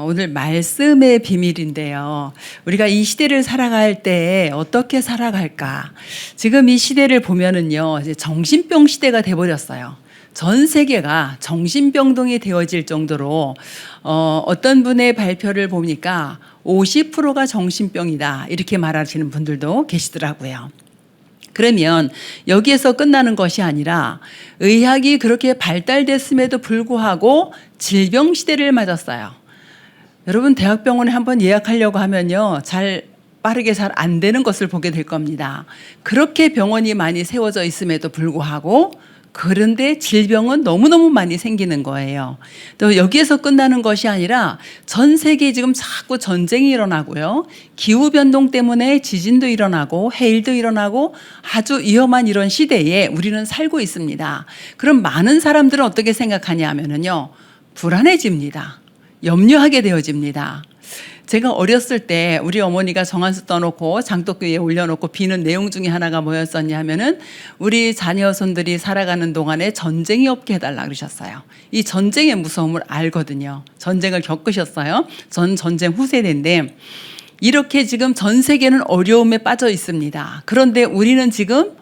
오늘 말씀의 비밀인데요. 우리가 이 시대를 살아갈 때 어떻게 살아갈까? 지금 이 시대를 보면은요, 이제 정신병 시대가 돼버렸어요. 전 세계가 정신병동이 되어질 정도로 어떤 분의 발표를 보니까 50%가 정신병이다 이렇게 말하시는 분들도 계시더라고요. 그러면 여기에서 끝나는 것이 아니라 의학이 그렇게 발달됐음에도 불구하고 질병 시대를 맞았어요. 여러분 대학병원에 한번 예약하려고 하면요, 빠르게 잘 안 되는 것을 보게 될 겁니다. 그렇게 병원이 많이 세워져 있음에도 불구하고 그런데 질병은 너무너무 많이 생기는 거예요. 또 여기에서 끝나는 것이 아니라 전 세계에 지금 자꾸 전쟁이 일어나고요. 기후변동 때문에 지진도 일어나고 해일도 일어나고 아주 위험한 이런 시대에 우리는 살고 있습니다. 그럼 많은 사람들은 어떻게 생각하냐 하면요, 불안해집니다. 염려하게 되어집니다. 제가 어렸을 때 우리 어머니가 정한수 떠놓고 장독교에 올려놓고 비는 내용 중에 하나가 뭐였었냐 하면은 우리 자녀손들이 살아가는 동안에 전쟁이 없게 해달라 그러셨어요. 이 전쟁의 무서움을 알거든요. 전쟁을 겪으셨어요. 전 전쟁 후세대인데 이렇게 지금 전 세계는 어려움에 빠져 있습니다. 그런데 우리는 지금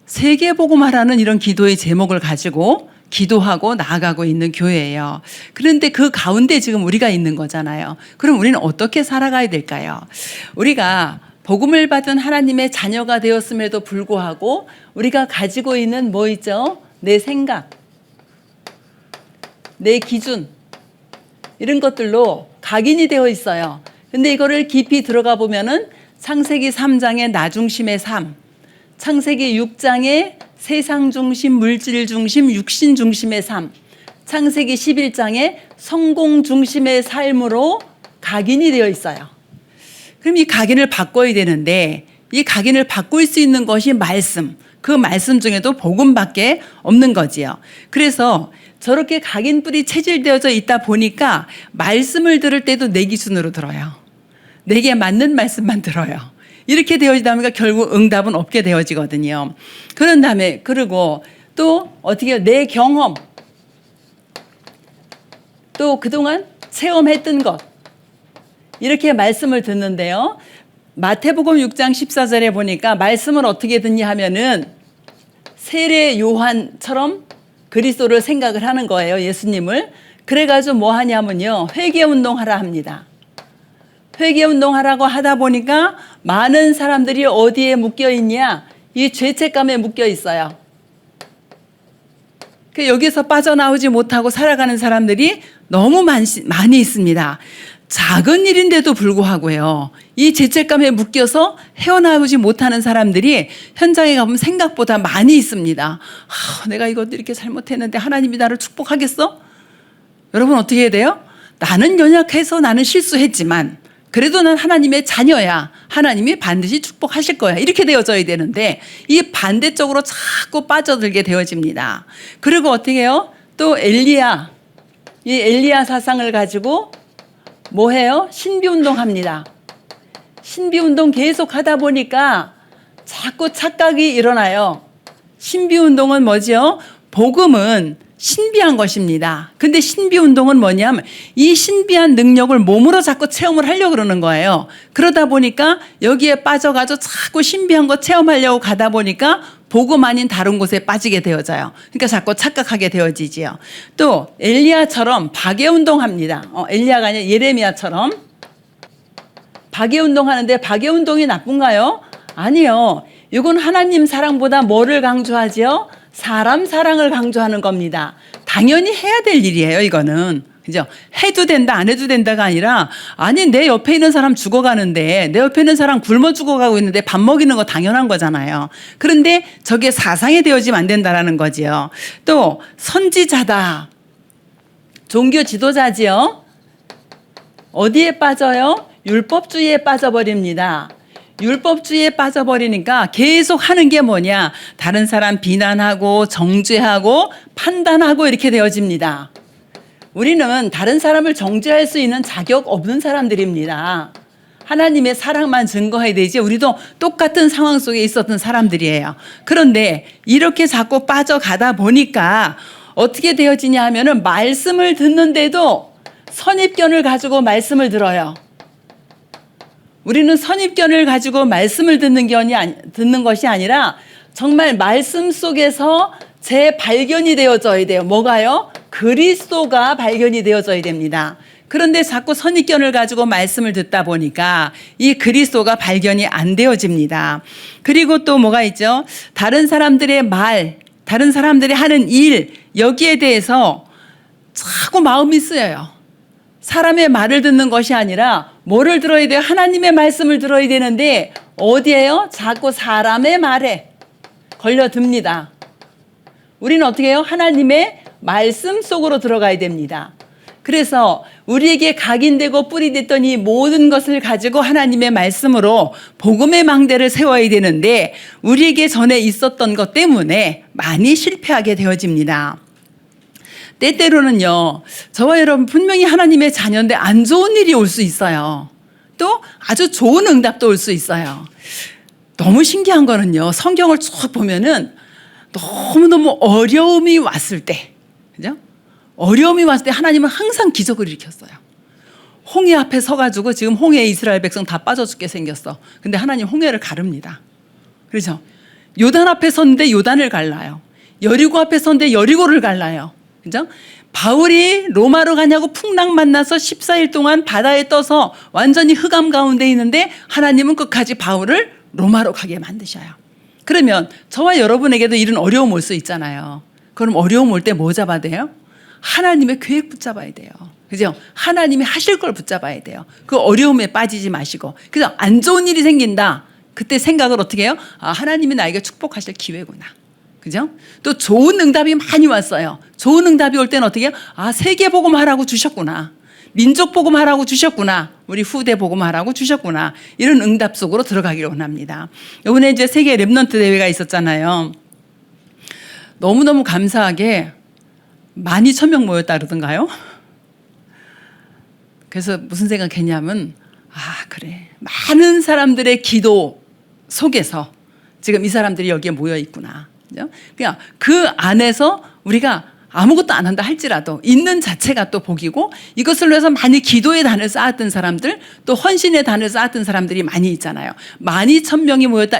세계복음화라는 이런 기도의 제목을 가지고 기도하고 나아가고 있는 교회예요. 그런데 그 가운데 지금 우리가 있는 거잖아요. 그럼 우리는 어떻게 살아가야 될까요? 우리가 복음을 받은 하나님의 자녀가 되었음에도 불구하고 우리가 가지고 있는 뭐 있죠? 내 생각, 내 기준, 이런 것들로 각인이 되어 있어요. 근데 이거를 깊이 들어가 보면은 창세기 3장의 나 중심의 삶, 창세기 6장의 세상 중심, 물질 중심, 육신 중심의 삶, 창세기 11장의 성공 중심의 삶으로 각인이 되어 있어요. 그럼 이 각인을 바꿔야 되는데 이 각인을 바꿀 수 있는 것이 말씀, 그 말씀 중에도 복음밖에 없는 거지요. 그래서 저렇게 각인뿔이 체질되어져 있다 보니까 말씀을 들을 때도 내 기준으로 들어요. 내게 맞는 말씀만 들어요. 이렇게 되어지다 보니까 결국 응답은 없게 되어지거든요. 그런 다음에 그리고 또 어떻게 내 경험, 또 그동안 체험했던 것, 이렇게 말씀을 듣는데요. 마태복음 6장 14절에 보니까 말씀을 어떻게 듣냐 하면은 세례 요한처럼 그리스도를 생각을 하는 거예요. 예수님을. 그래가지고 뭐 하냐면요, 회개운동하라 합니다. 회개운동하라고 하다 보니까 많은 사람들이 어디에 묶여 있냐? 이 죄책감에 묶여 있어요. 여기서 빠져나오지 못하고 살아가는 사람들이 너무 많이 있습니다. 작은 일인데도 불구하고요, 이 죄책감에 묶여서 헤어나오지 못하는 사람들이 현장에 가보면 생각보다 많이 있습니다. 내가 이것도 이렇게 잘못했는데 하나님이 나를 축복하겠어? 여러분 어떻게 해야 돼요? 나는 연약해서 나는 실수했지만 그래도 난 하나님의 자녀야. 하나님이 반드시 축복하실 거야. 이렇게 되어져야 되는데 이 반대쪽으로 자꾸 빠져들게 되어집니다. 그리고 어떻게 해요? 또 엘리야, 이 엘리야 사상을 가지고 뭐 해요? 신비운동합니다. 신비운동 계속 하다 보니까 자꾸 착각이 일어나요. 신비운동은 뭐죠? 복음은 신비한 것입니다. 근데 신비운동은 뭐냐면 이 신비한 능력을 몸으로 자꾸 체험을 하려고 그러는 거예요. 그러다 보니까 여기에 빠져가지고 자꾸 신비한 거 체험하려고 가다 보니까 복음 아닌 다른 곳에 빠지게 되어져요. 그러니까 자꾸 착각하게 되어지지요. 또 엘리야처럼 박해운동합니다. 엘리야가 아니라 예레미야처럼 박해운동하는데 박해운동이 나쁜가요? 아니요. 이건 하나님 사랑보다 뭐를 강조하지요? 사람 사랑을 강조하는 겁니다. 당연히 해야 될 일이에요, 이거는. 그죠? 해도 된다, 안 해도 된다가 아니라, 아니, 내 옆에 있는 사람 죽어가는데, 내 옆에 있는 사람 굶어 죽어가고 있는데 밥 먹이는 거 당연한 거잖아요. 그런데 저게 사상이 되어지면 안 된다라는 거지요. 또, 선지자다. 종교 지도자지요. 어디에 빠져요? 율법주의에 빠져버립니다. 율법주의에 빠져버리니까 계속 하는 게 뭐냐? 다른 사람 비난하고 정죄하고 판단하고 이렇게 되어집니다. 우리는 다른 사람을 정죄할 수 있는 자격 없는 사람들입니다. 하나님의 사랑만 증거해야 되지 우리도 똑같은 상황 속에 있었던 사람들이에요. 그런데 이렇게 자꾸 빠져가다 보니까 어떻게 되어지냐 하면은 말씀을 듣는데도 선입견을 가지고 말씀을 들어요. 우리는 선입견을 가지고 말씀을 듣는 것이 아니라 정말 말씀 속에서 재발견이 되어져야 돼요. 뭐가요? 그리스도가 발견이 되어져야 됩니다. 그런데 자꾸 선입견을 가지고 말씀을 듣다 보니까 이 그리스도가 발견이 안 되어집니다. 그리고 또 뭐가 있죠? 다른 사람들의 말, 다른 사람들이 하는 일, 여기에 대해서 자꾸 마음이 쓰여요. 사람의 말을 듣는 것이 아니라 뭐를 들어야 돼요? 하나님의 말씀을 들어야 되는데 어디에요? 자꾸 사람의 말에 걸려듭니다. 우리는 어떻게 해요? 하나님의 말씀 속으로 들어가야 됩니다. 그래서 우리에게 각인되고 뿌리됐던 이 모든 것을 가지고 하나님의 말씀으로 복음의 망대를 세워야 되는데 우리에게 전에 있었던 것 때문에 많이 실패하게 되어집니다. 때때로는요, 저와 여러분 분명히 하나님의 자녀인데 안 좋은 일이 올 수 있어요. 또 아주 좋은 응답도 올 수 있어요. 너무 신기한 거는요, 성경을 쭉 보면은 너무너무 어려움이 왔을 때, 그죠? 어려움이 왔을 때 하나님은 항상 기적을 일으켰어요. 홍해 앞에 서가지고 지금 홍해에 이스라엘 백성 다 빠져 죽게 생겼어. 근데 하나님 홍해를 가릅니다. 그렇죠? 요단 앞에 섰는데 요단을 갈라요. 여리고 앞에 섰는데 여리고를 갈라요. 그죠? 바울이 로마로 가냐고 풍랑 만나서 14일 동안 바다에 떠서 완전히 흑암 가운데 있는데 하나님은 끝까지 바울을 로마로 가게 만드셔요. 그러면 저와 여러분에게도 이런 어려움 올 수 있잖아요. 그럼 어려움 올 때 뭐 잡아야 돼요? 하나님의 계획 붙잡아야 돼요. 그죠? 하나님이 하실 걸 붙잡아야 돼요. 그 어려움에 빠지지 마시고. 그래서 안 좋은 일이 생긴다. 그때 생각을 어떻게 해요? 아, 하나님이 나에게 축복하실 기회구나. 그죠? 또 좋은 응답이 많이 왔어요. 좋은 응답이 올 때는 어떻게 해요? 아, 세계 복음하라고 주셨구나. 민족 복음하라고 주셨구나. 우리 후대 복음하라고 주셨구나. 이런 응답 속으로 들어가기를 원합니다. 이번에 이제 세계 랩넌트 대회가 있었잖아요. 너무너무 감사하게 12,000명 모였다 그러던가요? 그래서 무슨 생각했냐면, 아, 그래. 많은 사람들의 기도 속에서 지금 이 사람들이 여기에 모여 있구나. 그냥 그 안에서 우리가 아무것도 안 한다 할지라도 있는 자체가 또 복이고, 이것을 위해서 많이 기도의 단을 쌓았던 사람들, 또 헌신의 단을 쌓았던 사람들이 많이 있잖아요. 12,000명이 모였다.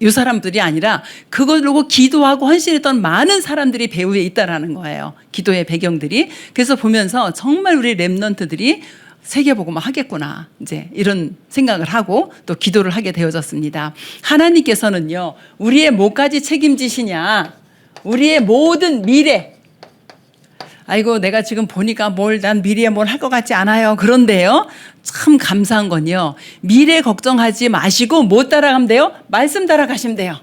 이 사람들이 아니라 그걸 보고 기도하고 헌신했던 많은 사람들이 배후에 있다라는 거예요. 기도의 배경들이. 그래서 보면서 정말 우리 랩넌트들이 세계복음을 하겠구나, 이제 이런 생각을 하고 또 기도를 하게 되어졌습니다. 하나님께서는요, 우리의 뭐까지 책임지시냐? 우리의 모든 미래. 아이고, 내가 지금 보니까 난 미래에 뭘 할 것 같지 않아요. 그런데요, 참 감사한 건요, 미래 걱정하지 마시고 뭐 따라가면 돼요? 말씀 따라가시면 돼요.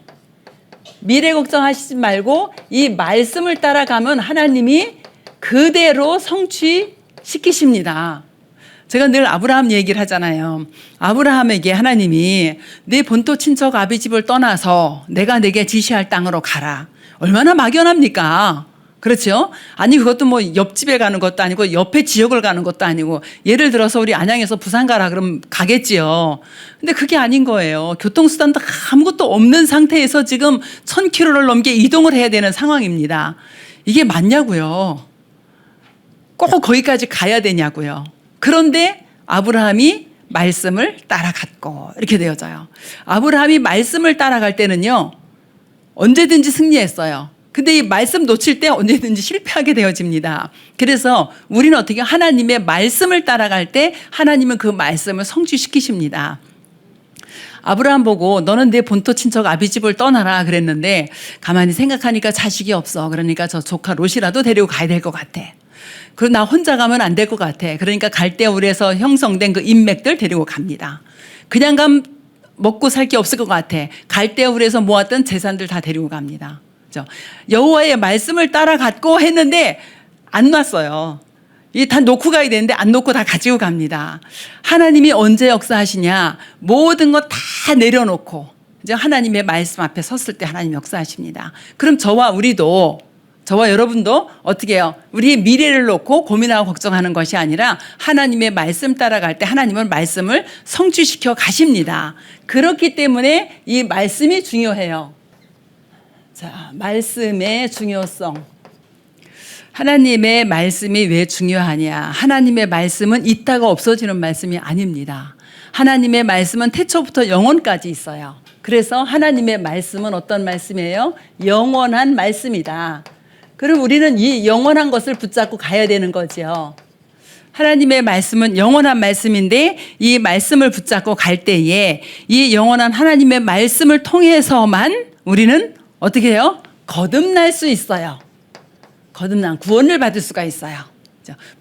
미래 걱정하시지 말고 이 말씀을 따라가면 하나님이 그대로 성취시키십니다. 제가 늘 아브라함 얘기를 하잖아요. 아브라함에게 하나님이 내 본토 친척 아비 집을 떠나서 내가 내게 지시할 땅으로 가라. 얼마나 막연합니까? 그렇죠? 아니, 그것도 뭐 옆집에 가는 것도 아니고 옆에 지역을 가는 것도 아니고, 예를 들어서 우리 안양에서 부산 가라 그러면 가겠지요. 근데 그게 아닌 거예요. 교통수단도 아무것도 없는 상태에서 지금 1,000km를 넘게 이동을 해야 되는 상황입니다. 이게 맞냐고요? 꼭 거기까지 가야 되냐고요? 그런데 아브라함이 말씀을 따라갔고 이렇게 되어져요. 아브라함이 말씀을 따라갈 때는요, 언제든지 승리했어요. 근데 이 말씀 놓칠 때 언제든지 실패하게 되어집니다. 그래서 우리는 어떻게 하나님의 말씀을 따라갈 때 하나님은 그 말씀을 성취시키십니다. 아브라함 보고 너는 내 본토 친척 아비집을 떠나라 그랬는데 가만히 생각하니까 자식이 없어. 그러니까 저 조카 롯이라도 데리고 가야 될 것 같아. 그리고 나 혼자 가면 안 될 것 같아. 그러니까 갈대아울에서 형성된 그 인맥들 데리고 갑니다. 그냥 가면 먹고 살 게 없을 것 같아. 갈대아울에서 모았던 재산들 다 데리고 갑니다. 여호와의 말씀을 따라갔고 했는데 안 놨어요. 이게 다 놓고 가야 되는데 안 놓고 다 가지고 갑니다. 하나님이 언제 역사하시냐? 모든 거 다 내려놓고 이제 하나님의 말씀 앞에 섰을 때 하나님 역사하십니다. 그럼 저와 여러분도 어떻게 해요? 우리의 미래를 놓고 고민하고 걱정하는 것이 아니라 하나님의 말씀 따라갈 때 하나님은 말씀을 성취시켜 가십니다. 그렇기 때문에 이 말씀이 중요해요. 자, 말씀의 중요성. 하나님의 말씀이 왜 중요하냐? 하나님의 말씀은 있다가 없어지는 말씀이 아닙니다. 하나님의 말씀은 태초부터 영원까지 있어요. 그래서 하나님의 말씀은 어떤 말씀이에요? 영원한 말씀이다. 그럼 우리는 이 영원한 것을 붙잡고 가야 되는 거죠. 하나님의 말씀은 영원한 말씀인데 이 말씀을 붙잡고 갈 때에 이 영원한 하나님의 말씀을 통해서만 우리는 어떻게 해요? 거듭날 수 있어요. 거듭난 구원을 받을 수가 있어요.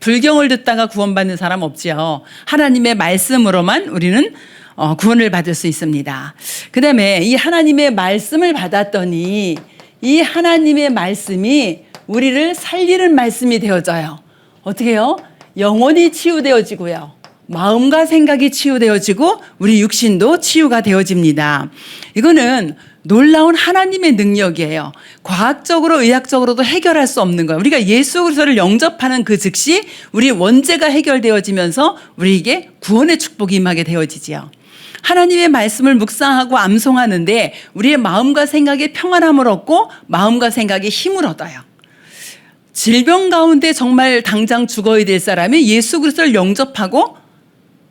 불경을 듣다가 구원받는 사람 없지요. 하나님의 말씀으로만 우리는 구원을 받을 수 있습니다. 그 다음에 이 하나님의 말씀을 받았더니 이 하나님의 말씀이 우리를 살리는 말씀이 되어져요. 어떻게 해요? 영혼이 치유되어지고요. 마음과 생각이 치유되어지고 우리 육신도 치유가 되어집니다. 이거는 놀라운 하나님의 능력이에요. 과학적으로 의학적으로도 해결할 수 없는 거예요. 우리가 예수 그리스도를 영접하는 그 즉시 우리 원죄가 해결되어지면서 우리에게 구원의 축복이 임하게 되어지지요. 하나님의 말씀을 묵상하고 암송하는데 우리의 마음과 생각에 평안함을 얻고 마음과 생각에 힘을 얻어요. 질병 가운데 정말 당장 죽어야 될 사람이 예수 그리스도를 영접하고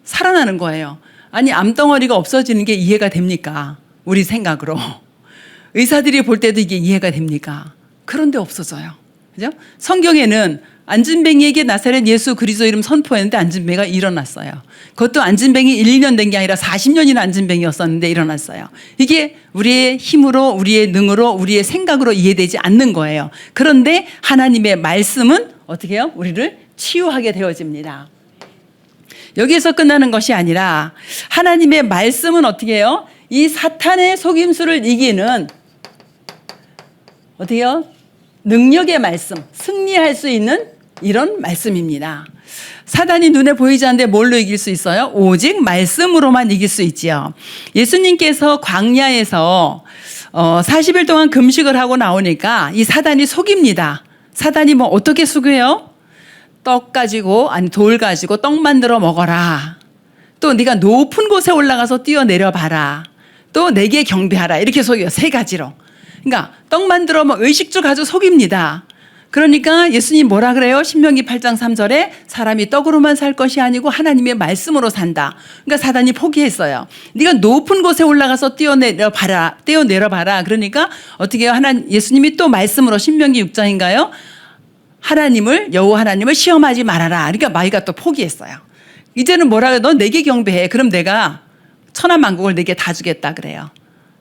살아나는 거예요. 아니 암덩어리가 없어지는 게 이해가 됩니까? 우리 생각으로. 의사들이 볼 때도 이게 이해가 됩니까? 그런데 없어져요. 그죠? 성경에는 안진뱅이에게 나사렛 예수 그리스도 이름 선포했는데 안진뱅이가 일어났어요. 그것도 안진뱅이 1, 2년 된 게 아니라 40년이나 안진뱅이였었는데 일어났어요. 이게 우리의 힘으로, 우리의 능으로, 우리의 생각으로 이해되지 않는 거예요. 그런데 하나님의 말씀은 어떻게 해요? 우리를 치유하게 되어집니다. 여기에서 끝나는 것이 아니라 하나님의 말씀은 어떻게 해요? 이 사탄의 속임수를 이기는 어떻게 해요? 능력의 말씀, 승리할 수 있는 이런 말씀입니다. 사단이 눈에 보이지 않는데 뭘로 이길 수 있어요? 오직 말씀으로만 이길 수 있지요. 예수님께서 광야에서 40일 동안 금식을 하고 나오니까 이 사단이 속입니다. 사단이 뭐 어떻게 속여요? 떡 가지고 아니 돌 가지고 떡 만들어 먹어라. 또 네가 높은 곳에 올라가서 뛰어내려 봐라. 또 내게 경배하라. 이렇게 속여요. 세 가지로. 그러니까 떡 만들어 의식주 가지고 속입니다. 그러니까 예수님 뭐라 그래요? 신명기 8장 3절에 사람이 떡으로만 살 것이 아니고 하나님의 말씀으로 산다. 그러니까 사단이 포기했어요. 네가 높은 곳에 올라가서 뛰어내려 봐라. 그러니까 어떻게 해요? 예수님이 또 말씀으로 신명기 6장인가요? 여호와 하나님을 시험하지 말아라. 그러니까 마귀가 또 포기했어요. 이제는 뭐라 그래요? 너 내게 경배해. 그럼 내가 천하만국을 내게 다 주겠다 그래요.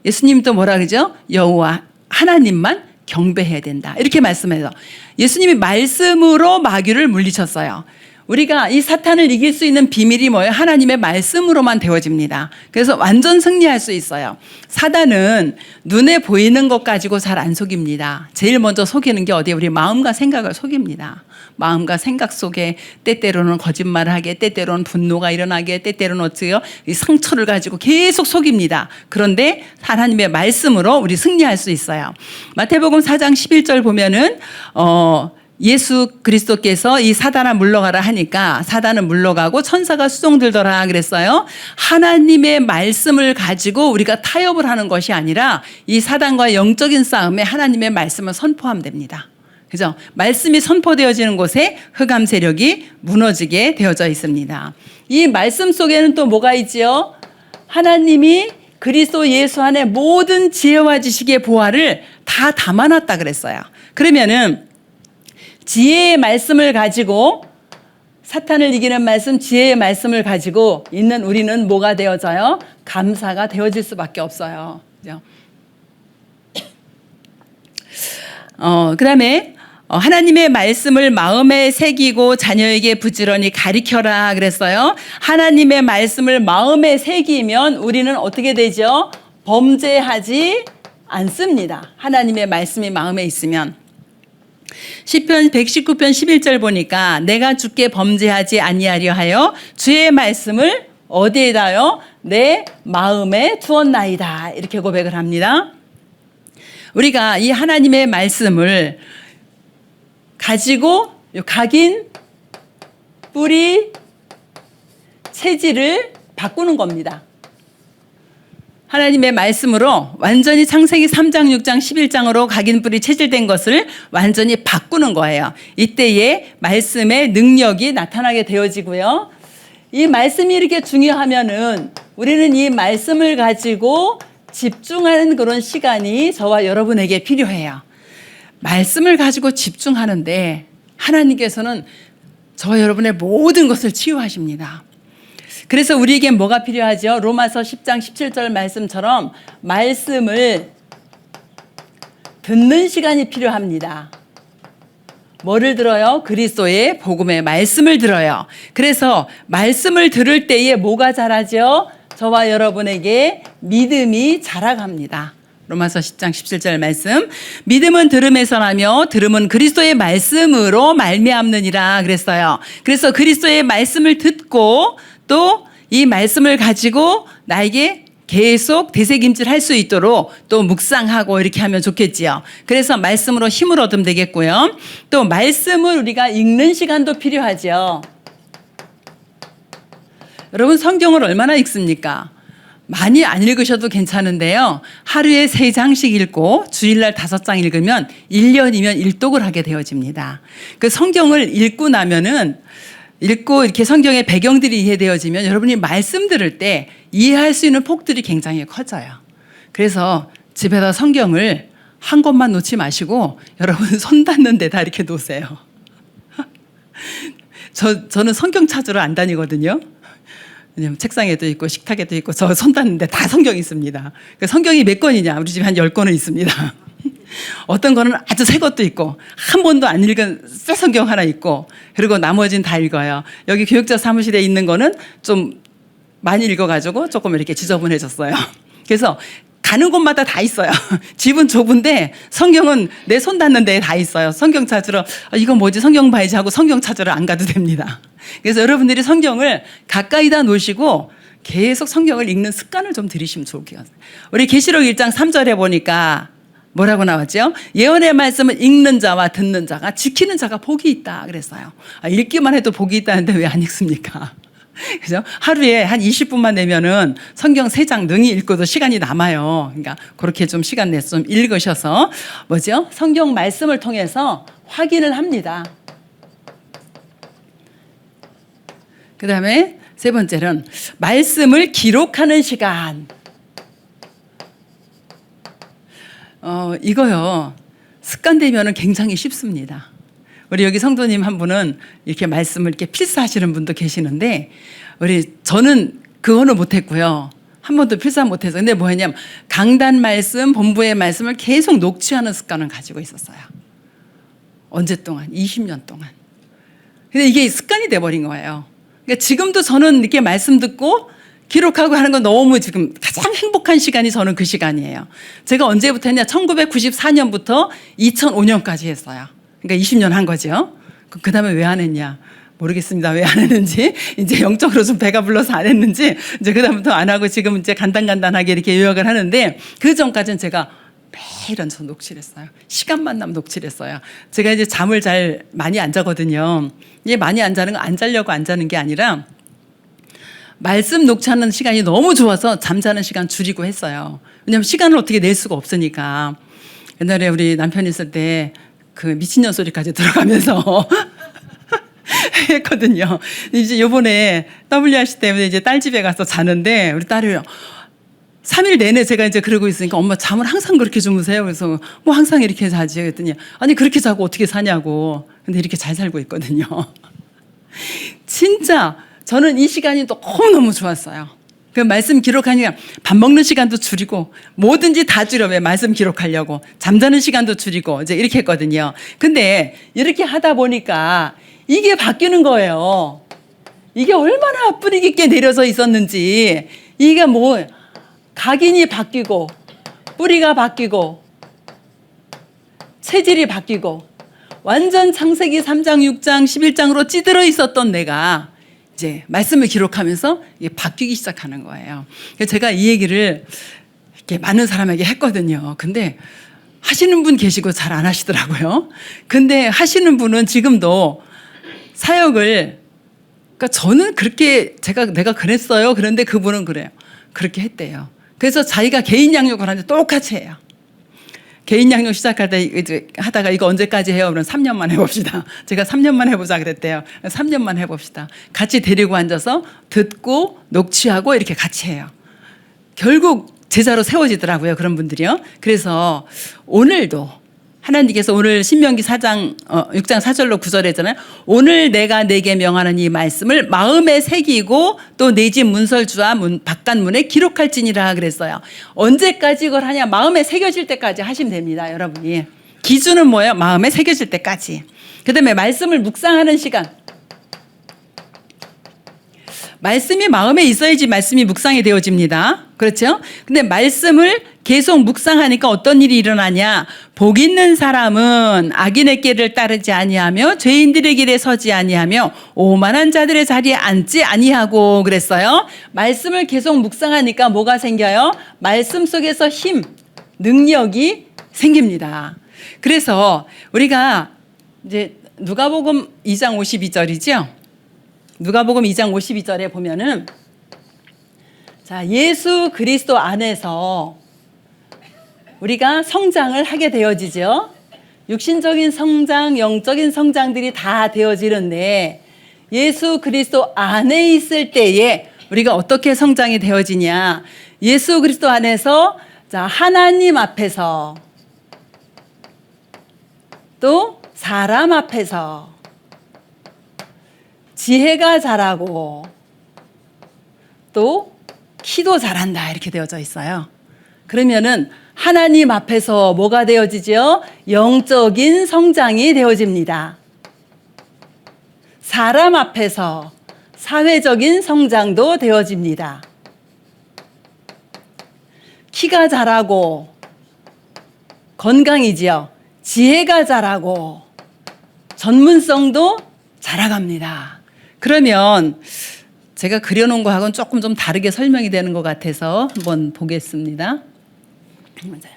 예수님 또 뭐라 그러죠? 여호와 하나님만 경배해야 된다. 이렇게 말씀해서 예수님이 말씀으로 마귀를 물리쳤어요. 우리가 이 사탄을 이길 수 있는 비밀이 뭐예요? 하나님의 말씀으로만 되어집니다. 그래서 완전 승리할 수 있어요. 사단은 눈에 보이는 것 가지고 잘 안 속입니다. 제일 먼저 속이는 게 어디예요? 우리 마음과 생각을 속입니다. 마음과 생각 속에 때때로는 거짓말을 하게, 때때로는 분노가 일어나게, 때때로는 어때요? 이 상처를 가지고 계속 속입니다. 그런데 하나님의 말씀으로 우리 승리할 수 있어요. 마태복음 4장 11절 보면은 예수 그리스도께서 이 사단아 물러가라 하니까 사단은 물러가고 천사가 수종들더라 그랬어요. 하나님의 말씀을 가지고 우리가 타협을 하는 것이 아니라 이 사단과의 영적인 싸움에 하나님의 말씀을 선포하면 됩니다. 그죠? 말씀이 선포되어지는 곳에 흑암 세력이 무너지게 되어져 있습니다. 이 말씀 속에는 또 뭐가 있지요? 하나님이 그리스도 예수 안에 모든 지혜와 지식의 보화를 다 담아놨다 그랬어요. 그러면은 지혜의 말씀을 가지고 사탄을 이기는 말씀, 지혜의 말씀을 가지고 있는 우리는 뭐가 되어져요? 감사가 되어질 수밖에 없어요. 그죠? 그 다음에 하나님의 말씀을 마음에 새기고 자녀에게 부지런히 가르쳐라 그랬어요. 하나님의 말씀을 마음에 새기면 우리는 어떻게 되죠? 범죄하지 않습니다. 하나님의 말씀이 마음에 있으면. 시편 119편 11절 보니까 내가 주께 범죄하지 아니하려 하여 주의 말씀을 어디에다요? 내 마음에 두었나이다. 이렇게 고백을 합니다. 우리가 이 하나님의 말씀을 가지고 각인, 뿌리, 체질을 바꾸는 겁니다. 하나님의 말씀으로 완전히 창세기 3장, 6장, 11장으로 각인뿔이 체질된 것을 완전히 바꾸는 거예요. 이때에 말씀의 능력이 나타나게 되어지고요. 이 말씀이 이렇게 중요하면은 우리는 이 말씀을 가지고 집중하는 그런 시간이 저와 여러분에게 필요해요. 말씀을 가지고 집중하는데 하나님께서는 저와 여러분의 모든 것을 치유하십니다. 그래서 우리에게 뭐가 필요하죠? 로마서 10장 17절 말씀처럼 말씀을 듣는 시간이 필요합니다. 뭐를 들어요? 그리스도의 복음의 말씀을 들어요. 그래서 말씀을 들을 때에 뭐가 자라죠? 저와 여러분에게 믿음이 자라갑니다. 로마서 10장 17절 말씀. 믿음은 들음에서 나며 들음은 그리스도의 말씀으로 말미암느니라 그랬어요. 그래서 그리스도의 말씀을 듣고 또 이 말씀을 가지고 나에게 계속 되새김질 할 수 있도록 또 묵상하고 이렇게 하면 좋겠지요. 그래서 말씀으로 힘을 얻으면 되겠고요. 또 말씀을 우리가 읽는 시간도 필요하죠. 여러분 성경을 얼마나 읽습니까? 많이 안 읽으셔도 괜찮은데요. 하루에 3장씩 읽고 주일날 5장 읽으면 1년이면 일독을 하게 되어집니다. 그 성경을 읽고 나면은 읽고 이렇게 성경의 배경들이 이해되어지면 여러분이 말씀 들을 때 이해할 수 있는 폭들이 굉장히 커져요. 그래서 집에다 성경을 한 권만 놓지 마시고 여러분 손 닿는 데다 이렇게 놓으세요. 저는 성경 찾으러 안 다니거든요. 왜냐면 책상에도 있고 식탁에도 있고 저 손 닿는데 다 성경이 있습니다. 성경이 몇 권이냐? 우리 집에 한 10권은 있습니다. 어떤 거는 아주 새 것도 있고 한 번도 안 읽은 새 성경 하나 있고 그리고 나머지는 다 읽어요. 여기 교육자 사무실에 있는 거는 좀 많이 읽어가지고 조금 이렇게 지저분해졌어요. 그래서 가는 곳마다 다 있어요. 집은 좁은데 성경은 내 손 닿는 데에 다 있어요. 성경 찾으러 이거 뭐지 성경 봐야지 하고 성경 찾으러 안 가도 됩니다. 그래서 여러분들이 성경을 가까이다 놓으시고 계속 성경을 읽는 습관을 좀 들이시면 좋을 것 같아요. 우리 계시록 1장 3절에 보니까 뭐라고 나왔죠? 예언의 말씀을 읽는 자와 듣는 자가 지키는 자가 복이 있다 그랬어요. 읽기만 해도 복이 있다는데 왜 안 읽습니까? 그죠? 하루에 한 20분만 내면은 성경 3장 능히 읽고도 시간이 남아요. 그러니까 그렇게 좀 시간 내서 좀 읽으셔서 뭐죠? 성경 말씀을 통해서 확인을 합니다. 그 다음에 세 번째는 말씀을 기록하는 시간. 이거요. 습관되면은 굉장히 쉽습니다. 우리 여기 성도님 한 분은 이렇게 말씀을 이렇게 필사하시는 분도 계시는데 저는 그거는 못했고요. 한 번도 필사 못해서. 근데 뭐 했냐면 강단 말씀, 본부의 말씀을 계속 녹취하는 습관을 가지고 있었어요. 언제 동안? 20년 동안. 근데 이게 습관이 돼버린 거예요. 그러니까 지금도 저는 이렇게 말씀 듣고 기록하고 하는 건 너무 지금 가장 행복한 시간이 저는 그 시간이에요. 제가 언제부터 했냐? 1994년부터 2005년까지 했어요. 그러니까 20년 한 거죠. 그 다음에 왜 안 했냐? 모르겠습니다. 왜 안 했는지. 이제 영적으로 좀 배가 불러서 안 했는지 이제 그다음부터 안 하고 지금 이제 간단하게 이렇게 요약을 하는데 그 전까지는 제가 매일 저 녹취했어요. 시간만 나면 녹취했어요. 제가 이제 잠을 잘 많이 안 자거든요. 이게 많이 안 자는 건 안 자려고 안 자는 게 아니라 말씀 녹취하는 시간이 너무 좋아서 잠자는 시간 줄이고 했어요. 왜냐하면 시간을 어떻게 낼 수가 없으니까. 옛날에 우리 남편이 있을 때 그 미친년 소리까지 들어가면서 했거든요. 이제 요번에 WRC 때문에 이제 딸 집에 가서 자는데 우리 딸이 3일 내내 제가 이제 그러고 있으니까 엄마 잠을 항상 그렇게 주무세요. 그래서 뭐 항상 이렇게 자지 그랬더니 아니 그렇게 자고 어떻게 사냐고. 근데 이렇게 잘 살고 있거든요. 진짜 저는 이 시간이 너무너무 좋았어요. 그 말씀 기록하니까 밥 먹는 시간도 줄이고 뭐든지 다 줄여. 왜 말씀 기록하려고. 잠자는 시간도 줄이고 이제 이렇게 했거든요. 근데 이렇게 하다 보니까 이게 바뀌는 거예요. 이게 얼마나 뿌리 깊게 내려서 있었는지. 이게 뭐 각인이 바뀌고 뿌리가 바뀌고 체질이 바뀌고 완전 창세기 3장 6장 11장으로 찌들어 있었던 내가 이제 말씀을 기록하면서 이게 바뀌기 시작하는 거예요. 그래서 제가 이 얘기를 이렇게 많은 사람에게 했거든요. 근데 하시는 분 계시고 잘 안 하시더라고요. 근데 하시는 분은 지금도 사역을 그러니까 저는 그렇게 내가 그랬어요. 그런데 그분은 그래요. 그렇게 했대요. 그래서 자기가 개인 양육을 하는데 똑같이 해요. 개인 양육 시작할 때 이제 하다가 이거 언제까지 해요? 그럼 3년만 해봅시다. 제가 3년만 해보자 그랬대요. 3년만 해봅시다. 같이 데리고 앉아서 듣고 녹취하고 이렇게 같이 해요. 결국 제자로 세워지더라고요. 그런 분들이요. 그래서 오늘도 하나님께서 오늘 신명기 6장 4절로 9절에 했잖아요. 오늘 내가 내게 명하는 이 말씀을 마음에 새기고 또 내 집 문설주와 바깥문에 기록할지니라 그랬어요. 언제까지 이걸 하냐? 마음에 새겨질 때까지 하시면 됩니다. 여러분이. 기준은 뭐예요? 마음에 새겨질 때까지. 그다음에 말씀을 묵상하는 시간. 말씀이 마음에 있어야지 말씀이 묵상이 되어집니다. 그렇죠? 근데 말씀을 계속 묵상하니까 어떤 일이 일어나냐? 복 있는 사람은 악인의 길을 따르지 아니하며 죄인들의 길에 서지 아니하며 오만한 자들의 자리에 앉지 아니하고 그랬어요. 말씀을 계속 묵상하니까 뭐가 생겨요? 말씀 속에서 힘, 능력이 생깁니다. 그래서 우리가 이제 누가복음 2장 52절이죠. 누가복음 2장 52절에 보면은 자, 예수 그리스도 안에서 우리가 성장을 하게 되어지죠. 육신적인 성장, 영적인 성장들이 다 되어지는데 예수 그리스도 안에 있을 때에 우리가 어떻게 성장이 되어지냐? 예수 그리스도 안에서 자, 하나님 앞에서 또 사람 앞에서 지혜가 자라고 또 키도 자란다 이렇게 되어져 있어요. 그러면은 하나님 앞에서 뭐가 되어지죠? 영적인 성장이 되어집니다. 사람 앞에서 사회적인 성장도 되어집니다. 키가 자라고 건강이지요. 지혜가 자라고 전문성도 자라갑니다. 그러면 제가 그려놓은 거하고는 조금 좀 다르게 설명이 되는 것 같아서 한번 보겠습니다. 맞아요.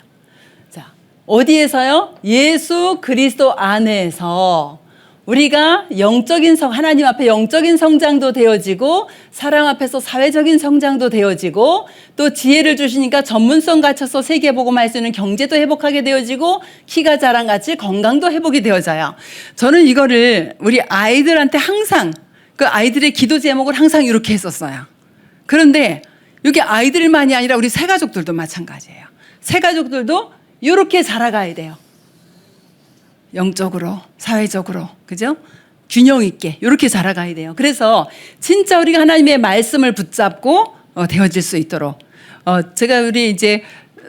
자, 어디에서요? 예수 그리스도 안에서 우리가 영적인 하나님 앞에 영적인 성장도 되어지고 사람 앞에서 사회적인 성장도 되어지고 또 지혜를 주시니까 전문성 갖춰서 세계복음 할 수 있는 경제도 회복하게 되어지고 키가 자랑같이 건강도 회복이 되어져요. 저는 이거를 우리 아이들한테 항상 그 아이들의 기도 제목을 항상 이렇게 했었어요. 그런데 이게 아이들만이 아니라 우리 새가족들도 마찬가지예요. 새가족들도 이렇게 자라가야 돼요. 영적으로, 사회적으로, 그죠? 균형 있게 이렇게 자라가야 돼요. 그래서 진짜 우리가 하나님의 말씀을 붙잡고 되어질 수 있도록 제가 우리 이제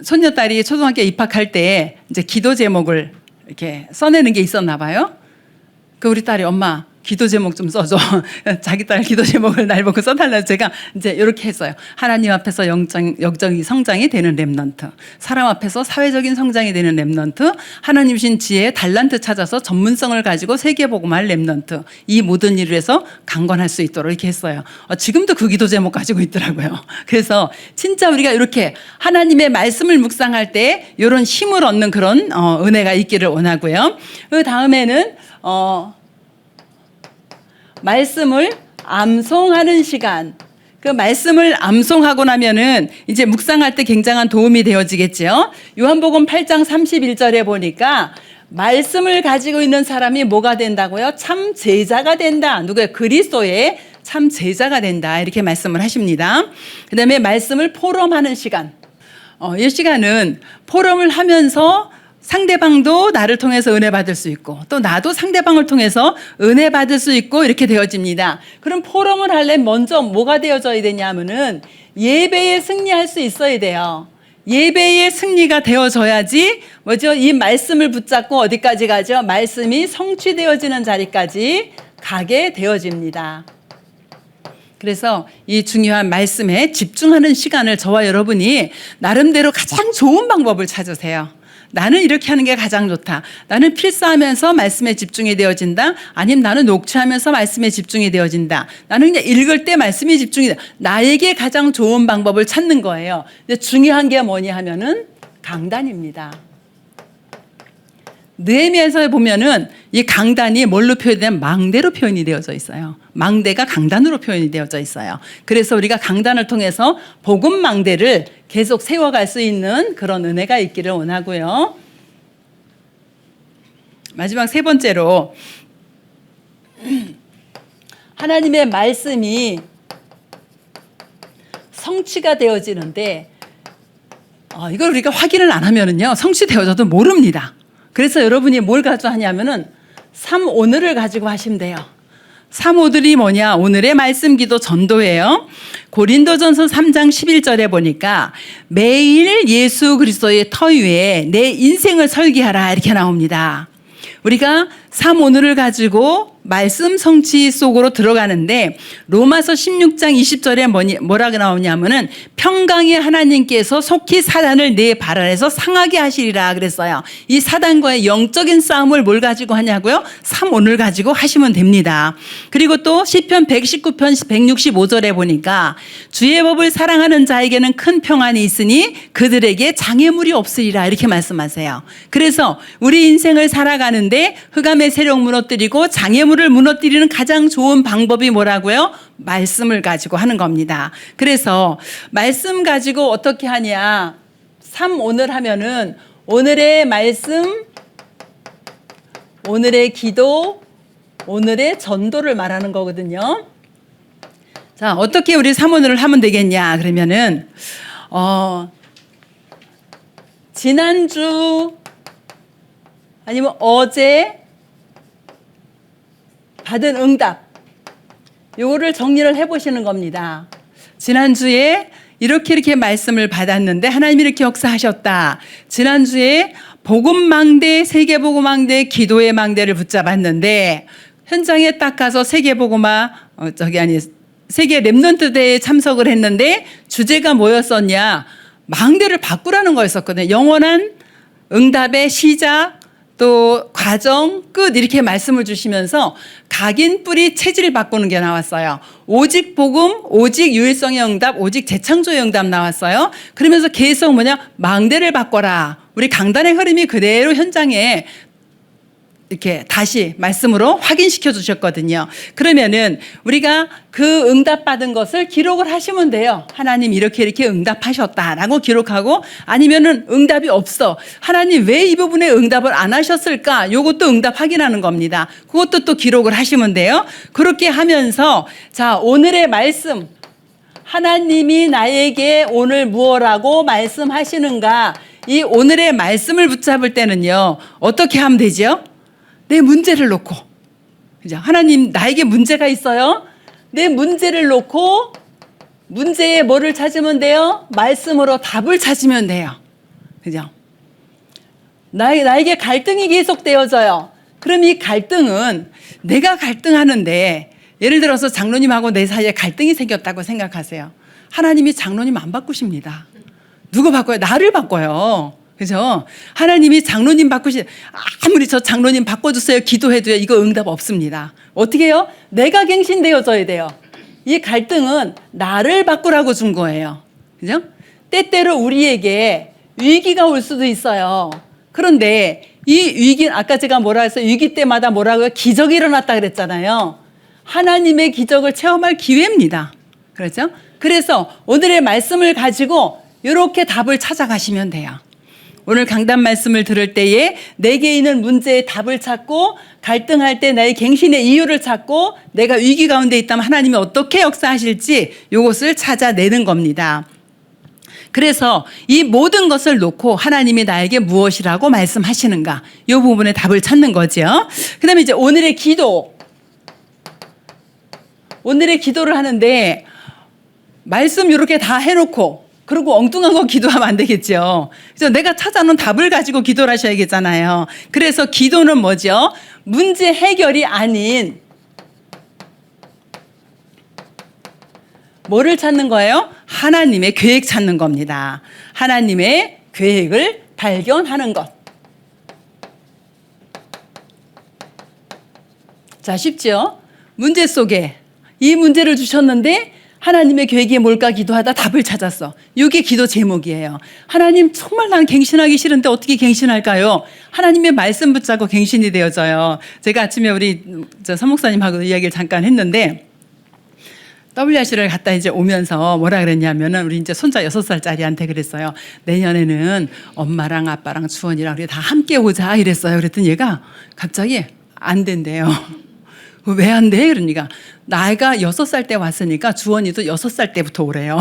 손녀딸이 초등학교 입학할 때 이제 기도 제목을 이렇게 써내는 게 있었나 봐요. 그 우리 딸이 엄마 기도 제목 좀 써줘. 자기 딸 기도 제목을 날 보고 써달라고 제가 이제 이렇게 했어요. 하나님 앞에서 영적인 성장이 되는 렘넌트, 사람 앞에서 사회적인 성장이 되는 렘넌트, 하나님 신 지혜의 달란트 찾아서 전문성을 가지고 세계복음할 렘넌트, 이 모든 일을 해서 강건할 수 있도록 이렇게 했어요. 지금도 그 기도 제목 가지고 있더라고요. 그래서 진짜 우리가 이렇게 하나님의 말씀을 묵상할 때 이런 힘을 얻는 그런 은혜가 있기를 원하고요. 그 다음에는 말씀을 암송하는 시간. 그 말씀을 암송하고 나면은 이제 묵상할 때 굉장한 도움이 되어지겠죠. 요한복음 8장 31절에 보니까 말씀을 가지고 있는 사람이 뭐가 된다고요? 참 제자가 된다. 누구예요? 그리스도의 참 제자가 된다. 이렇게 말씀을 하십니다. 그다음에 말씀을 포럼하는 시간. 이 시간은 포럼을 하면서 상대방도 나를 통해서 은혜 받을 수 있고 또 나도 상대방을 통해서 은혜 받을 수 있고 이렇게 되어집니다. 그럼 포럼을 하려면 먼저 뭐가 되어져야 되냐면은 예배에 승리할 수 있어야 돼요. 예배의 승리가 되어져야지 뭐죠? 이 말씀을 붙잡고 어디까지 가죠? 말씀이 성취되어지는 자리까지 가게 되어집니다. 그래서 이 중요한 말씀에 집중하는 시간을 저와 여러분이 나름대로 가장 좋은 방법을 찾으세요. 나는 이렇게 하는 게 가장 좋다. 나는 필사하면서 말씀에 집중이 되어진다. 아니면 나는 녹취하면서 말씀에 집중이 되어진다. 나는 그냥 읽을 때 말씀에 집중이 돼. 나에게 가장 좋은 방법을 찾는 거예요. 근데 중요한 게 뭐냐 하면은 강단입니다. 느헤미야서에 보면은 이 강단이 뭘로 표현되면 망대로 표현이 되어져 있어요. 망대가 강단으로 표현이 되어져 있어요. 그래서 우리가 강단을 통해서 복음 망대를 계속 세워갈 수 있는 그런 은혜가 있기를 원하고요. 마지막 세 번째로 하나님의 말씀이 성취가 되어지는데 이걸 우리가 확인을 안 하면은요 성취되어져도 모릅니다. 그래서 여러분이 뭘 가지고 하냐면은 3오늘을 가지고 하시면 돼요. 3오늘이 뭐냐? 오늘의 말씀 기도 전도예요. 고린도전서 3장 11절에 보니까 매일 예수 그리스도의 터 위에 내 인생을 설계하라 이렇게 나옵니다. 우리가 3오늘을 가지고 말씀 성취 속으로 들어가는데 로마서 16장 20절에 뭐라고 나오냐면은 평강의 하나님께서 속히 사단을 내 발 아래서 상하게 하시리라 그랬어요. 이 사단과의 영적인 싸움을 뭘 가지고 하냐고요? 3오늘 가지고 하시면 됩니다. 그리고 또 시편 119편 165절에 보니까 주의 법을 사랑하는 자에게는 큰 평안이 있으니 그들에게 장애물이 없으리라 이렇게 말씀하세요. 그래서 우리 인생을 살아가는데 흑암의 세력 무너뜨리고 장애물을 무너뜨리는 가장 좋은 방법이 뭐라고요? 말씀을 가지고 하는 겁니다. 그래서 말씀 가지고 어떻게 하냐? 3오늘 하면은 오늘의 말씀, 오늘의 기도, 오늘의 전도를 말하는 거거든요. 자, 어떻게 우리 3오늘을 하면 되겠냐? 그러면은 지난주 아니면 어제 받은 응답 요거를 정리를 해보시는 겁니다. 지난주에 이렇게 말씀을 받았는데 하나님이 이렇게 역사하셨다. 지난주에 복음망대, 세계복음망대, 기도의 망대를 붙잡았는데 현장에 딱 가서 세계복음화 세계 랩넌트 대회에 참석을 했는데 주제가 뭐였었냐? 망대를 바꾸라는 거였었거든요. 영원한 응답의 시작, 또 과정, 끝 이렇게 말씀을 주시면서 각인 뿌리 체질 바꾸는 게 나왔어요. 오직 복음, 오직 유일성의 응답, 오직 재창조의 응답 나왔어요. 그러면서 계속 망대를 바꿔라. 우리 강단의 흐름이 그대로 현장에 이렇게 다시 말씀으로 확인시켜 주셨거든요. 그러면은 우리가 그 응답 받은 것을 기록을 하시면 돼요. 하나님 이렇게 응답하셨다라고 기록하고, 아니면은 응답이 없어. 하나님 왜 이 부분에 응답을 안 하셨을까? 요것도 응답 확인하는 겁니다. 그것도 또 기록을 하시면 돼요. 그렇게 하면서 자, 오늘의 말씀, 하나님이 나에게 오늘 무엇라고 말씀하시는가? 이 오늘의 말씀을 붙잡을 때는요, 어떻게 하면 되죠? 내 문제를 놓고, 그죠? 하나님 나에게 문제가 있어요. 내 문제를 놓고 문제에 뭐를 찾으면 돼요? 말씀으로 답을 찾으면 돼요. 그죠? 나에게 갈등이 계속되어져요. 그럼 이 갈등은 내가 갈등하는데, 예를 들어서 장로님하고 내 사이에 갈등이 생겼다고 생각하세요. 하나님이 장로님 안 바꾸십니다. 누구 바꿔요? 나를 바꿔요. 그죠? 하나님이 장로님 아무리 저 장로님 바꿔주세요 기도해도요, 이거 응답 없습니다. 어떻게 해요? 내가 갱신되어져야 돼요. 이 갈등은 나를 바꾸라고 준 거예요. 그죠? 때때로 우리에게 위기가 올 수도 있어요. 그런데 이 위기, 아까 제가 뭐라 했어요? 위기 때마다 뭐라고요? 기적이 일어났다 그랬잖아요. 하나님의 기적을 체험할 기회입니다. 그렇죠? 그래서 오늘의 말씀을 가지고 이렇게 답을 찾아가시면 돼요. 오늘 강단 말씀을 들을 때에 내게 있는 문제의 답을 찾고, 갈등할 때 나의 갱신의 이유를 찾고, 내가 위기 가운데 있다면 하나님이 어떻게 역사하실지 이것을 찾아내는 겁니다. 그래서 이 모든 것을 놓고 하나님이 나에게 무엇이라고 말씀하시는가, 이 부분에 답을 찾는 거죠. 그 다음에 이제 오늘의 기도를 하는데, 말씀 이렇게 다 해놓고 그리고 엉뚱한 거 기도하면 안 되겠죠. 그래서 내가 찾아놓은 답을 가지고 기도를 하셔야겠잖아요. 그래서 기도는 뭐죠? 문제 해결이 아닌 뭐를 찾는 거예요? 하나님의 계획 찾는 겁니다. 하나님의 계획을 발견하는 것. 자, 쉽죠? 문제 속에 이 문제를 주셨는데 하나님의 계획이 뭘까 기도하다 답을 찾았어. 이게 기도 제목이에요. 하나님, 정말 난 갱신하기 싫은데 어떻게 갱신할까요? 하나님의 말씀 붙잡고 갱신이 되어져요. 제가 아침에 우리 사목사님하고 이야기를 잠깐 했는데, WRC를 갔다 이제 오면서 뭐라 그랬냐면은, 우리 이제 손자 6살짜리한테 그랬어요. 내년에는 엄마랑 아빠랑 주원이랑 우리 다 함께 오자 이랬어요. 그랬더니 얘가 갑자기 안 된대요. 왜 안 돼? 그러니까 나이가 6살 때 왔으니까 주원이도 6살 때부터 오래요.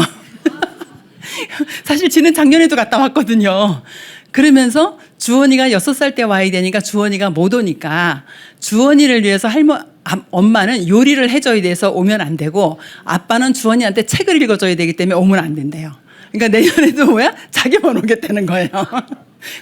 사실 지는 작년에도 갔다 왔거든요. 그러면서 주원이가 6살 때 와야 되니까 주원이가 못 오니까 주원이를 위해서 엄마는 요리를 해줘야 돼서 오면 안 되고, 아빠는 주원이한테 책을 읽어줘야 되기 때문에 오면 안 된대요. 그러니까 내년에도 뭐야? 자기만 오겠다는 거예요.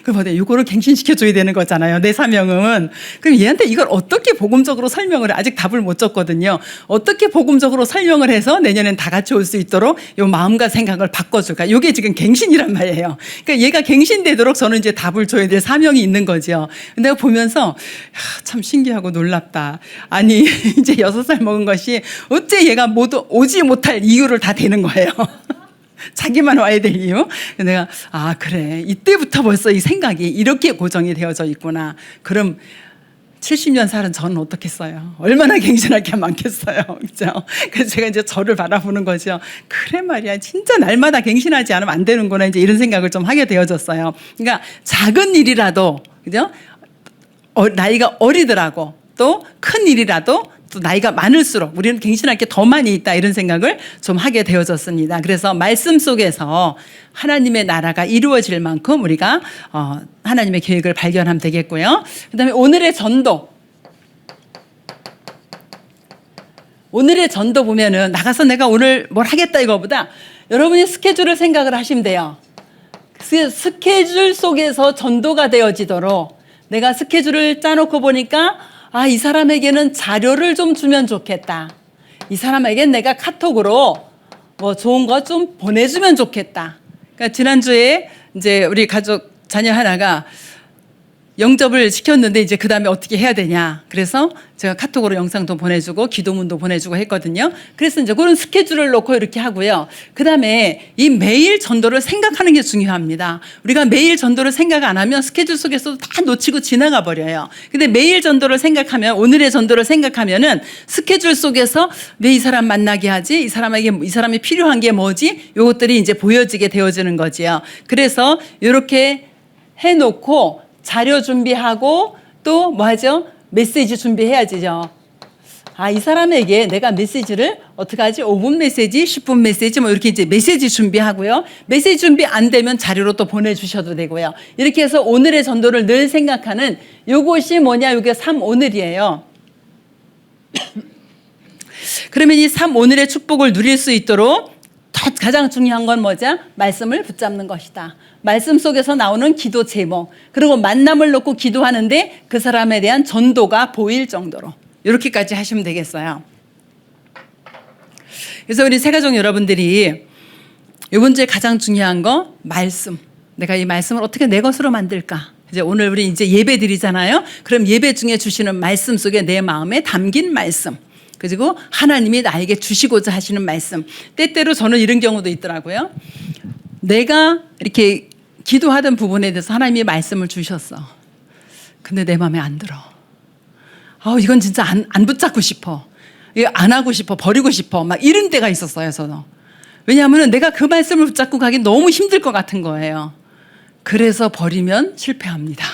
그럼 이거를 갱신시켜줘야 되는 거잖아요. 내 사명은. 그럼 얘한테 이걸 어떻게 복음적으로 설명을 해? 아직 답을 못 줬거든요. 어떻게 복음적으로 설명을 해서 내년엔 다 같이 올 수 있도록 요 마음과 생각을 바꿔줄까? 이게 지금 갱신이란 말이에요. 그러니까 얘가 갱신되도록 저는 이제 답을 줘야 될 사명이 있는 거죠. 내가 보면서 참 신기하고 놀랍다. 아니 이제 6살 먹은 것이 어째 얘가 오지 못할 이유를 다 되는 거예요. 자기만 와야 될 이유. 내가 그래, 이때부터 벌써 이 생각이 이렇게 고정이 되어져 있구나. 그럼 70년 살은 저는 어떻겠어요? 얼마나 갱신할 게 많겠어요. 그렇죠? 그래서 제가 이제 저를 바라보는 거죠. 그래 말이야, 진짜 날마다 갱신하지 않으면 안 되는구나, 이제 이런 생각을 좀 하게 되어졌어요. 그러니까 작은 일이라도, 그죠? 나이가 어리더라고, 또 큰 일이라도, 또 나이가 많을수록 우리는 갱신할 게 더 많이 있다, 이런 생각을 좀 하게 되어졌습니다. 그래서 말씀 속에서 하나님의 나라가 이루어질 만큼 우리가 하나님의 계획을 발견하면 되겠고요. 그다음에 오늘의 전도. 오늘의 전도 보면은 나가서 내가 오늘 뭘 하겠다 이거보다 여러분이 스케줄을 생각을 하시면 돼요. 스케줄 속에서 전도가 되어지도록 내가 스케줄을 짜놓고 보니까 이 사람에게는 자료를 좀 주면 좋겠다. 이 사람에겐 내가 카톡으로 뭐 좋은 거 좀 보내주면 좋겠다. 그러니까 지난주에 이제 우리 가족 자녀 하나가 영접을 시켰는데 이제 그 다음에 어떻게 해야 되냐. 그래서 제가 카톡으로 영상도 보내주고 기도문도 보내주고 했거든요. 그래서 이제 그런 스케줄을 놓고 이렇게 하고요. 그 다음에 이 매일 전도를 생각하는 게 중요합니다. 우리가 매일 전도를 생각 안 하면 스케줄 속에서도 다 놓치고 지나가 버려요. 근데 매일 전도를 생각하면, 오늘의 전도를 생각하면은 스케줄 속에서 왜 이 사람 만나게 하지? 이 사람이 필요한 게 뭐지? 요것들이 이제 보여지게 되어지는 거지요. 그래서 이렇게 해놓고 자료 준비하고 또 뭐 하죠? 메시지 준비해야지죠. 이 사람에게 내가 메시지를 어떻게 하지? 5분 메시지, 10분 메시지 뭐 이렇게 이제 메시지 준비하고요. 메시지 준비 안 되면 자료로 또 보내주셔도 되고요. 이렇게 해서 오늘의 전도를 늘 생각하는 요것이 뭐냐? 요게 3오늘이에요. 그러면 이 3오늘의 축복을 누릴 수 있도록 가장 중요한 건 뭐죠? 말씀을 붙잡는 것이다. 말씀 속에서 나오는 기도 제목, 그리고 만남을 놓고 기도하는데 그 사람에 대한 전도가 보일 정도로 이렇게까지 하시면 되겠어요. 그래서 우리 새가족 여러분들이 이번 주에 가장 중요한 거 말씀. 내가 이 말씀을 어떻게 내 것으로 만들까? 이제 오늘 우리 이제 예배 드리잖아요. 그럼 예배 중에 주시는 말씀 속에 내 마음에 담긴 말씀. 그리고 하나님이 나에게 주시고자 하시는 말씀. 때때로 저는 이런 경우도 있더라고요. 내가 이렇게 기도하던 부분에 대해서 하나님이 말씀을 주셨어. 근데 내 마음에 안 들어. 이건 진짜 안 붙잡고 싶어. 이거 안 하고 싶어. 버리고 싶어. 막 이런 때가 있었어요, 저는. 왜냐하면 내가 그 말씀을 붙잡고 가기 너무 힘들 것 같은 거예요. 그래서 버리면 실패합니다.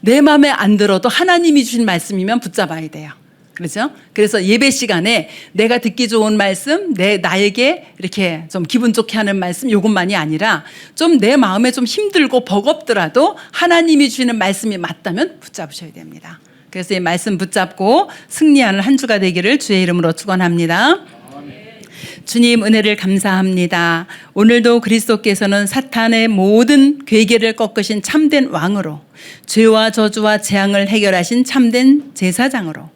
내 마음에 안 들어도 하나님이 주신 말씀이면 붙잡아야 돼요. 그렇죠? 그래서 예배 시간에 내가 듣기 좋은 말씀, 나에게 이렇게 좀 기분 좋게 하는 말씀, 이것만이 아니라 좀 내 마음에 좀 힘들고 버겁더라도 하나님이 주시는 말씀이 맞다면 붙잡으셔야 됩니다. 그래서 이 말씀 붙잡고 승리하는 한 주가 되기를 주의 이름으로 축원합니다. 주님, 은혜를 감사합니다. 오늘도 그리스도께서는 사탄의 모든 괴계를 꺾으신 참된 왕으로, 죄와 저주와 재앙을 해결하신 참된 제사장으로,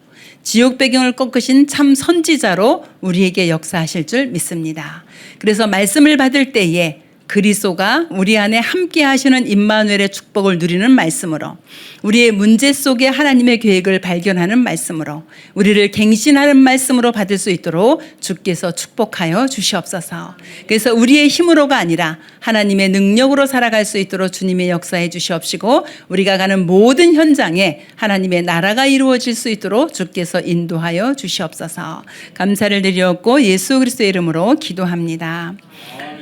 지옥 배경을 꺾으신 참 선지자로 우리에게 역사하실 줄 믿습니다. 그래서 말씀을 받을 때에 그리스도가 우리 안에 함께 하시는 임마누엘의 축복을 누리는 말씀으로, 우리의 문제 속에 하나님의 계획을 발견하는 말씀으로, 우리를 갱신하는 말씀으로 받을 수 있도록 주께서 축복하여 주시옵소서. 그래서 우리의 힘으로가 아니라 하나님의 능력으로 살아갈 수 있도록 주님의 역사해 주시옵시고, 우리가 가는 모든 현장에 하나님의 나라가 이루어질 수 있도록 주께서 인도하여 주시옵소서. 감사를 드리옵고 예수 그리스도의 이름으로 기도합니다.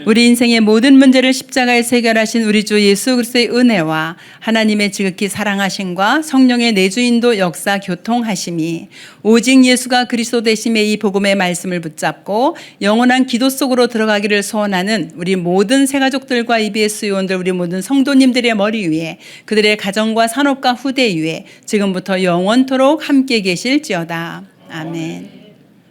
우리 인생의 모든 문제를 십자가에서 해결하신 우리 주 예수 그리스도의 은혜와 하나님의 지극히 사랑하심과 성령의 내주인도 역사 교통하심이, 오직 예수가 그리스도 되심의 이 복음의 말씀을 붙잡고 영원한 기도 속으로 들어가기를 소원하는 우리 모든 새가족들과 EBS 요원들, 우리 모든 성도님들의 머리 위에, 그들의 가정과 산업과 후대 위에 지금부터 영원토록 함께 계실지어다. 아멘.